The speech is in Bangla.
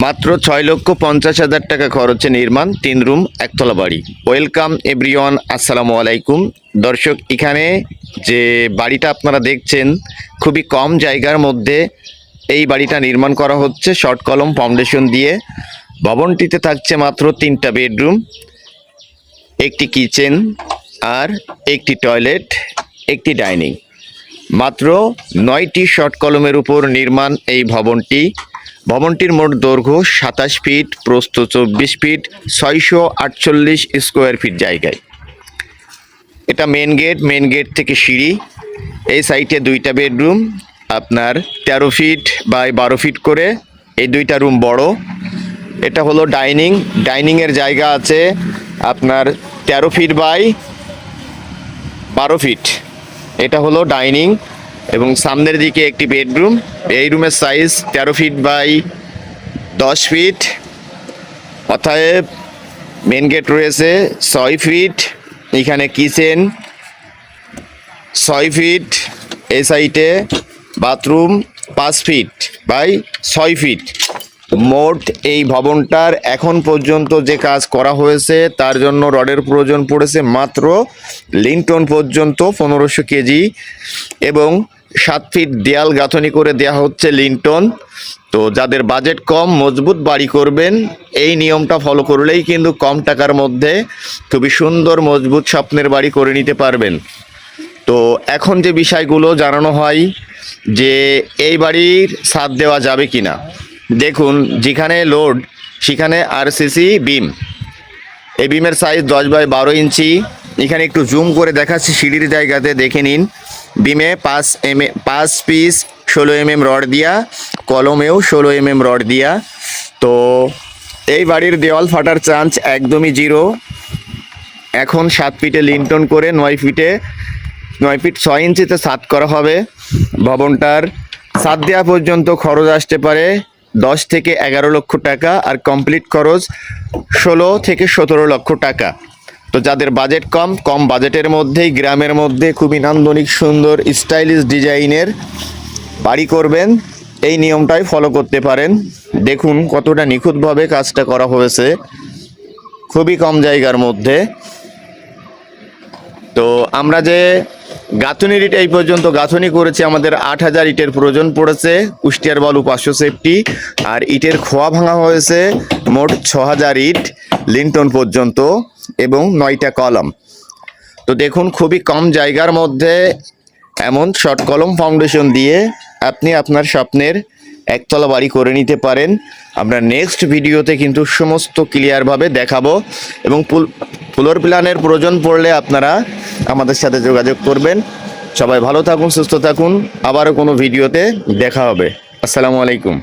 মাত্র ৬,৫০,০০০ টাকা খরচে নির্মাণ ৩ রুম একতলা বাড়ি। ওয়েলকাম এভরিওয়ান, আসসালামু আলাইকুম। দর্শক, এখানে যে বাড়িটা আপনারা দেখছেন খুবই কম জায়গার মধ্যে এই বাড়িটা নির্মাণ করা হচ্ছে শর্ট কলম ফাউন্ডেশন দিয়ে। ভবনটিতে থাকছে মাত্র 3টা বেডরুম, একটি কিচেন আর একটি টয়লেট, একটি ডাইনিং। মাত্র 9টি শর্ট কলমের উপর নির্মাণ এই ভবনটির মোট দৈর্ঘ্য 27 ফিট, প্রস্থ 24 ফিট, 648 স্কোয়ার ফিট জায়গায়। এটা মেন গেট থেকে সিঁড়ি। এই সাইডে 2টা বেডরুম, আপনার 13 ফিট বাই 12 ফিট করে। এই 2টা রুম বড়। এটা হলো ডাইনিংয়ের জায়গা আছে আপনার 13 ফিট বাই 12 ফিট। এটা হলো ডাইনিং এবং সামনের দিকে একটি বেডরুম। এই রুমের সাইজ 13 ফিট বাই 10 ফিট। অতএব মেন গেট রয়েছে 6 ফিট। এখানে কিচেন 6 ফিট। এই সাইডে বাথরুম 5 ফিট বাই 6 ফিট। মোট এই ভবনটার এখন পর্যন্ত যে কাজ করা হয়েছে তার জন্য রডের প্রয়োজন পড়েছে মাত্র লিন্টন পর্যন্ত 1500 কেজি এবং 7 ফিট দেয়াল গাঁথনি করে দেওয়া হচ্ছে লিন্টন। তো যাদের বাজেট কম, মজবুত বাড়ি করবেন, এই নিয়মটা ফলো করলেই কিন্তু কম টাকার মধ্যে খুবই সুন্দর মজবুত স্বপ্নের বাড়ি করে নিতে পারবেন। তো এখন যে বিষয়গুলো জানানো হয় যে এই বাড়ির ছাদ দেওয়া যাবে কিনা, দেখুন যেখানে লোড সেখানে আরসিসি বিম। এই বিমের সাইজ 10 বাই 12 ইঞ্চি। এখানে একটু জুম করে দেখাচ্ছি সিঁড়ির জায়গাতে, দেখে নিন। বিমে 5 পিস 16 mm রড দিয়া, কলমেও 16 mm রড দিয়া। তো এই বাড়ির দেওয়াল ফাটার চান্স একদমই 0। এখন 7 ফিটে লিন্টন করে 9 ফিট 6 ইঞ্চিতে ছাদ করা হবে। ভবনটার ছাদ দেওয়া পর্যন্ত খরচ আসতে পারে 10 থেকে 11 লক্ষ টাকা, আর কমপ্লিট খরচ 16 থেকে 17 লক্ষ টাকা। তো যাদের বাজেট কম বাজেটের মধ্যেই গ্রামের মধ্যে খুবই নান্দনিক সুন্দর স্টাইলিশ ডিজাইনের বাড়ি করবেন, এই নিয়মটাই ফলো করতে পারেন। দেখুন কতটা নিখুঁতভাবে কাজটা করা হয়েছে খুবই কম জায়গার মধ্যে। তো আমরা যে গাঁথনির ইট এই পর্যন্ত গাঁথনি করেছি, আমাদের 8000 ইটের প্রয়োজন পড়েছে। কুষ্টিয়ার বালু 500 সেফটি, আর ইটের খোয়া ভাঙা হয়েছে মোট 6000 ইট লিন্টন পর্যন্ত এবং 9টা কলম। তো দেখুন খুবই কম জায়গার মধ্যে এমন শর্ট কলম ফাউন্ডেশন দিয়ে আপনি আপনার স্বপ্নের একতলা বাড়ি করে নিতে পারেন। আমরা নেক্সট ভিডিওতে কিন্তু সমস্ত ক্লিয়ারভাবে দেখাবো এবং ফ্লোর প্ল্যানের প্রয়োজন পড়লে আপনারা আমাদের সাথে যোগাযোগ করবেন। সবাই ভালো থাকুন, সুস্থ থাকুন। আবারও কোনো ভিডিওতে দেখা হবে। আসসালামু আলাইকুম।